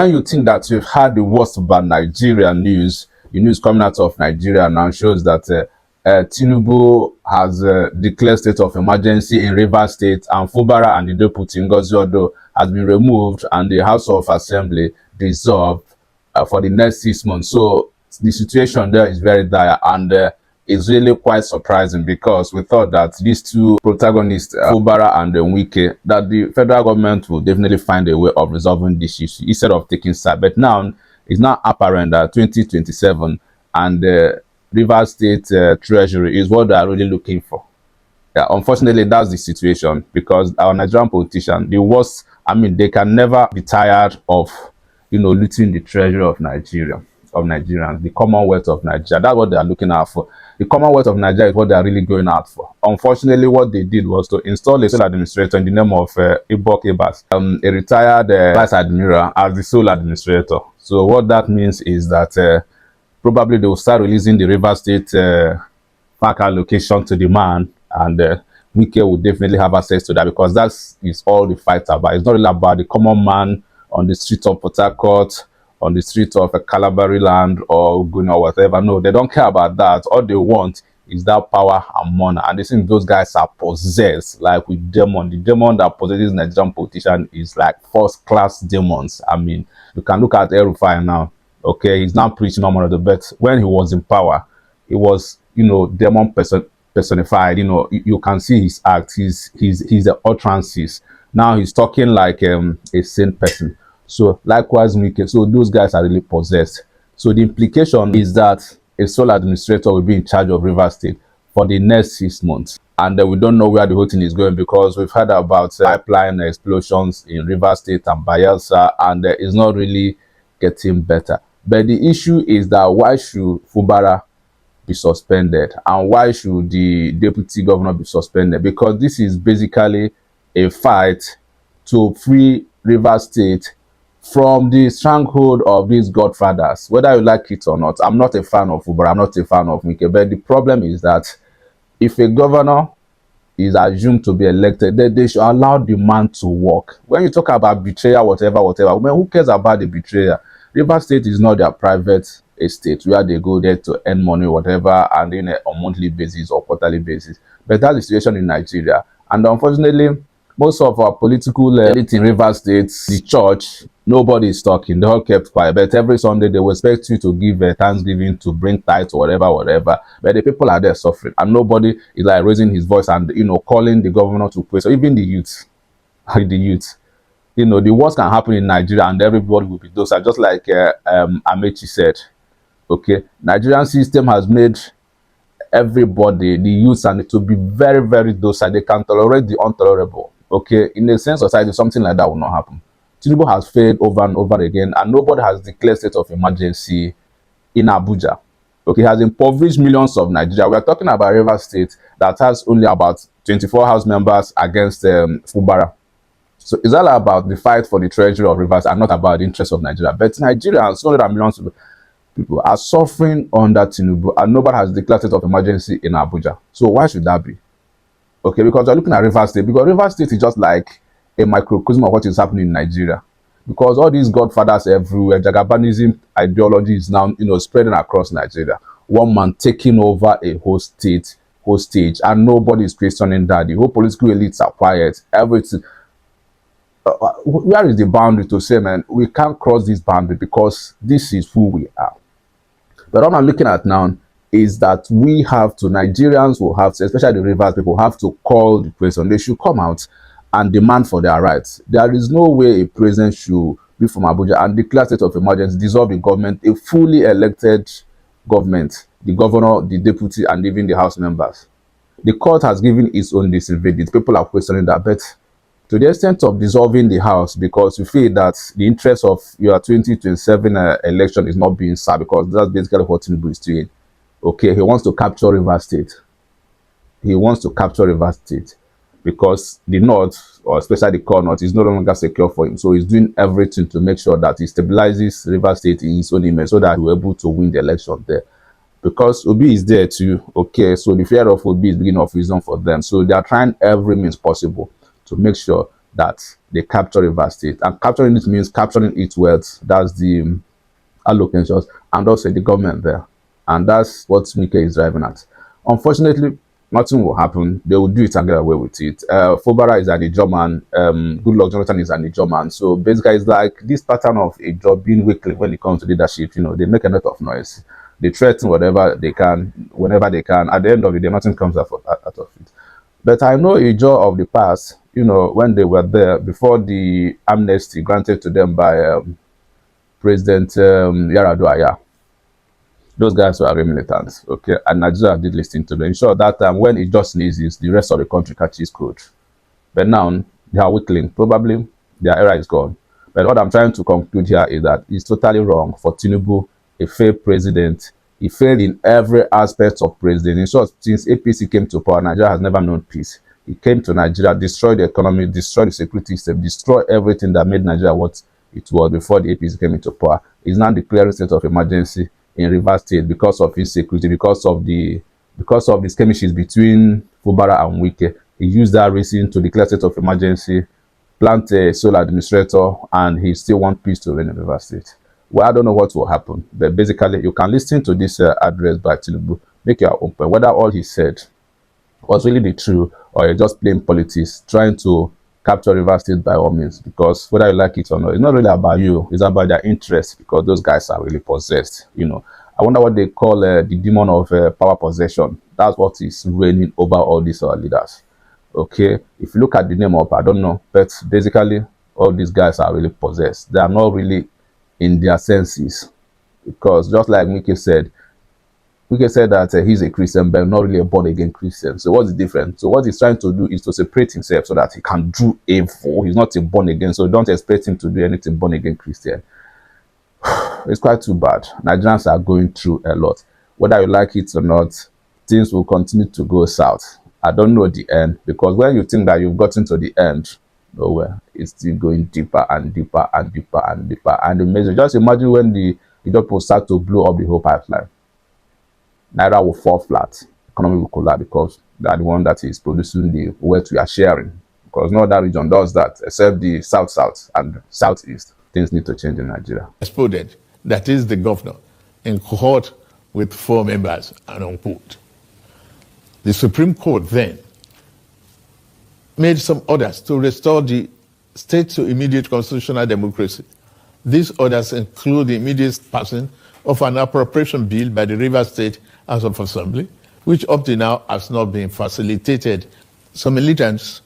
And you think that you've had the worst about Nigeria news, the news coming out of Nigeria now shows that Tinubu has declared state of emergency in Rivers State, and Fubara and the deputy Ngozi Odo has been removed, and the House of Assembly dissolved for the next 6 months. So the situation there is very dire, and it's really quite surprising because we thought that these two protagonists, Fubara and Wike, that the federal government will definitely find a way of resolving this issue instead of taking side. But now it's not apparent that 2027 and the Rivers State Treasury is what they are really looking for. Yeah, unfortunately, that's the situation because our Nigerian politicians, the worst, I mean, they can never be tired of, looting the treasury of Nigeria, of Nigerians, the Commonwealth of Nigeria. That's what they are looking out for. The Commonwealth of Nigeria is what they are really going out for. Unfortunately, what they did was to install a sole administrator in the name of Ibok Ibas, a retired vice admiral, as the sole administrator. So what that means is that probably they will start releasing the River State park allocation to the man, and Wike will definitely have access to that because that is all the fight about. It's not really about the common man on the street of Port Harcourt, on the street of a Calabari land or Gun or whatever. No, they don't care about that. All they want is that power and money. And they think those guys are possessed, like with demon. The demon that possesses Nigerian politician is like first-class demons. I mean, you can look at El-Rufai now. Okay, he's now preaching on one of the best. When he was in power, he was, demon personified. You can see his act, his the utterances. Now he's talking like a sane person. So likewise, so those guys are really possessed. So the implication is that a sole administrator will be in charge of River State for the next 6 months. And we don't know where the whole thing is going because we've heard about pipeline explosions in River State and Bayelsa, and it's not really getting better. But the issue is that why should Fubara be suspended, and why should the deputy governor be suspended? Because this is basically a fight to free River State from the stronghold of these godfathers, whether you like it or not. I'm not a fan of Fubara, I'm not a fan of Wike, but the problem is that if a governor is assumed to be elected, they should allow the man to work. When you talk about betrayal, whatever, man, who cares about the betrayal? River State is not their private estate where they go there to earn money, whatever, and then on monthly basis or quarterly basis. But that's the situation in Nigeria. And unfortunately, most of our political elite in River State, the church, nobody is talking. They all kept quiet. But every Sunday, they will expect you to give Thanksgiving, to bring tithes or whatever. But the people are there suffering. And nobody is like raising his voice and, calling the governor to pray. So even the youth, the worst can happen in Nigeria and everybody will be docile. Just like Amechi said, okay, Nigerian system has made everybody, the youth, and to be very, very docile. They can tolerate the intolerable. Okay, in a sense, society, something like that will not happen. Tinubu has failed over and over again, and nobody has declared state of emergency in Abuja. Okay, he has impoverished millions of Nigeria. We are talking about River State that has only about 24 House members against Fubara. So it's all about the fight for the treasury of Rivers and not about the interests of Nigeria. But Nigerians, 200 millions of people are suffering under Tinubu, and nobody has declared state of emergency in Abuja. So why should that be? Okay, because we're looking at River State, because River State is just like a microcosm of what is happening in Nigeria. Because all these godfathers everywhere, Jagabanism ideology is now, spreading across Nigeria. One man taking over a whole state, whole stage, and nobody is questioning that. The whole political elites are quiet. Everything. Where is the boundary to say, man, we can't cross this boundary because this is who we are? But what I'm looking at now is that we have to, Nigerians will have to, especially the Rivers people, have to call the president. They should come out and demand for their rights. There is no way a president should be from Abuja and declare state of emergency, dissolve the government, a fully elected government, the governor, the deputy, and even the House members. The court has given its own verdict. People are questioning that, but to the extent of dissolving the House because you feel that the interest of your 2027 election is not being served, because that's basically what Tinubu is doing. Okay, he wants to capture River State. He wants to capture River State because the North, or especially the core North, is no longer secure for him. So he's doing everything to make sure that he stabilizes River State in his own image so that he'll be able to win the election there. Because Obi is there too. Okay, so the fear of Obi is beginning of wisdom for them. So they are trying every means possible to make sure that they capture Rivers State. And capturing it means capturing its wealth. That's the allocations, and also the government there. And that's what Wike is driving at. Unfortunately, nothing will happen. They will do it and get away with it. Fubara is an Ijoman. Goodluck Jonathan is an Ijoman. So basically, it's like this pattern of a job being weekly when it comes to leadership. They make a lot of noise. They threaten whatever they can, whenever they can. At the end of the day, nothing comes out of it. But I know a job of the past, when they were there, before the amnesty granted to them by President Yaradua, yeah. Those guys were real militants, okay? And Nigeria did listen to them. Ensure that time when it just sneezes, the rest of the country catches cold. But now, they are weakling. Probably their era is gone. But what I'm trying to conclude here is that it's totally wrong for Tinubu, a failed president. He failed in every aspect of president. In short, since APC came to power, Nigeria has never known peace. He came to Nigeria, destroyed the economy, destroyed the security system, destroyed everything that made Nigeria what it was before the APC came into power. He's now declaring state of emergency in Rivers State because of insecurity, because of the skirmishes between Fubara and Wike. He used that reason to declare state of emergency, plant a sole administrator, and he still wants peace to reign in Rivers State. Well, I don't know what will happen, but basically, you can listen to this address by Tinubu, make your own point, whether all he said was really the truth or you're just playing politics, trying to capture Rivers State by all means, because whether you like it or not, it's not really about you, it's about their interest, because those guys are really possessed. I wonder what they call the demon of power possession. That's what is reigning over all these leaders. Okay, if you look at the name of, I don't know, but basically all these guys are really possessed. They are not really in their senses, because just like Wike said that he's a Christian, but not really a born-again Christian. So what's the difference? So what he's trying to do is to separate himself so that he can do evil. He's not a born-again, so don't expect him to do anything born-again Christian. It's quite too bad. Nigerians are going through a lot. Whether you like it or not, things will continue to go south. I don't know the end, because when you think that you've gotten to the end, nowhere. It's still going deeper and deeper and deeper and deeper. And amazing. Just imagine when the people start to blow up the whole pipeline. Naira will fall flat. Economy will collapse, because they are the one that is producing the wealth we are sharing. Because no other region does that except the south and southeast. Things need to change in Nigeria. Exploded. That is the governor in cohort with 4 members and on court. The Supreme Court then made some orders to restore the state to immediate constitutional democracy. These orders include the immediate passing of an appropriation bill by the Rivers State House of Assembly, which up to now has not been facilitated. Some militants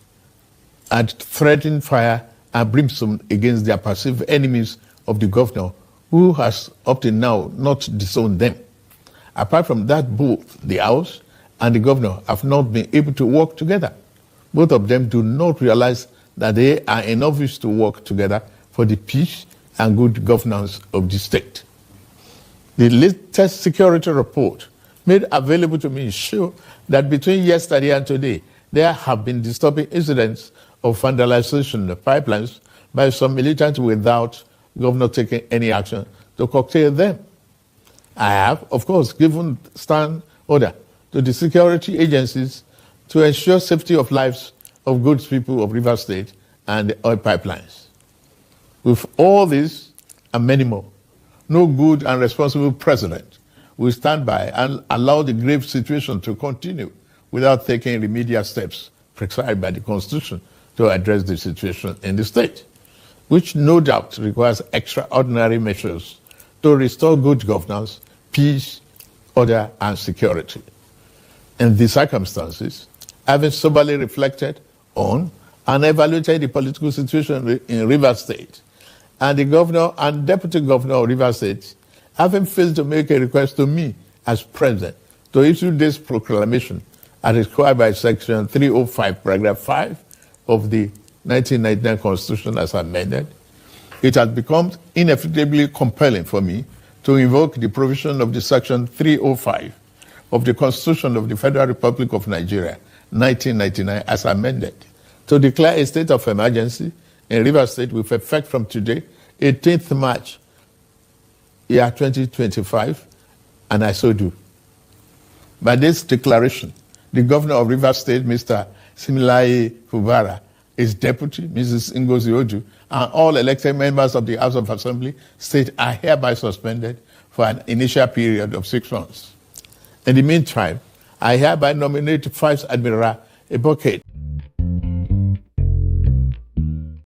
had threatened fire and brimstone against their perceived enemies of the governor, who has up to now not disowned them. Apart from that, both the House and the governor have not been able to work together. Both of them do not realize that they are enough to work together for the peace and good governance of the state. The latest security report made available to me show that between yesterday and today, there have been disturbing incidents of vandalization of pipelines by some militants without governor taking any action to curtail them. I have, of course, given stand order to the security agencies to ensure safety of lives of good people of Rivers State and the oil pipelines. With all this and many more, no good and responsible president will stand by and allow the grave situation to continue without taking remedial steps prescribed by the Constitution to address the situation in the state, which no doubt requires extraordinary measures to restore good governance, peace, order, and security. In these circumstances, having soberly reflected on and evaluated the political situation in Rivers State, and the governor and deputy governor of Rivers State, having failed to make a request to me as president to issue this proclamation as required by Section 305, Paragraph 5 of the 1999 Constitution as amended, it has become inevitably compelling for me to invoke the provision of the Section 305 of the Constitution of the Federal Republic of Nigeria, 1999, as amended, to declare a state of emergency in Rivers State with effect from today, 18th March, year 2025, and I so do. By this declaration, the governor of Rivers State, Mr. Similaye Fubara, his deputy, Mrs. Ngozi Oju, and all elected members of the House of Assembly state are hereby suspended for an initial period of 6 months. In the meantime, I hereby nominate Vice Admiral Eboke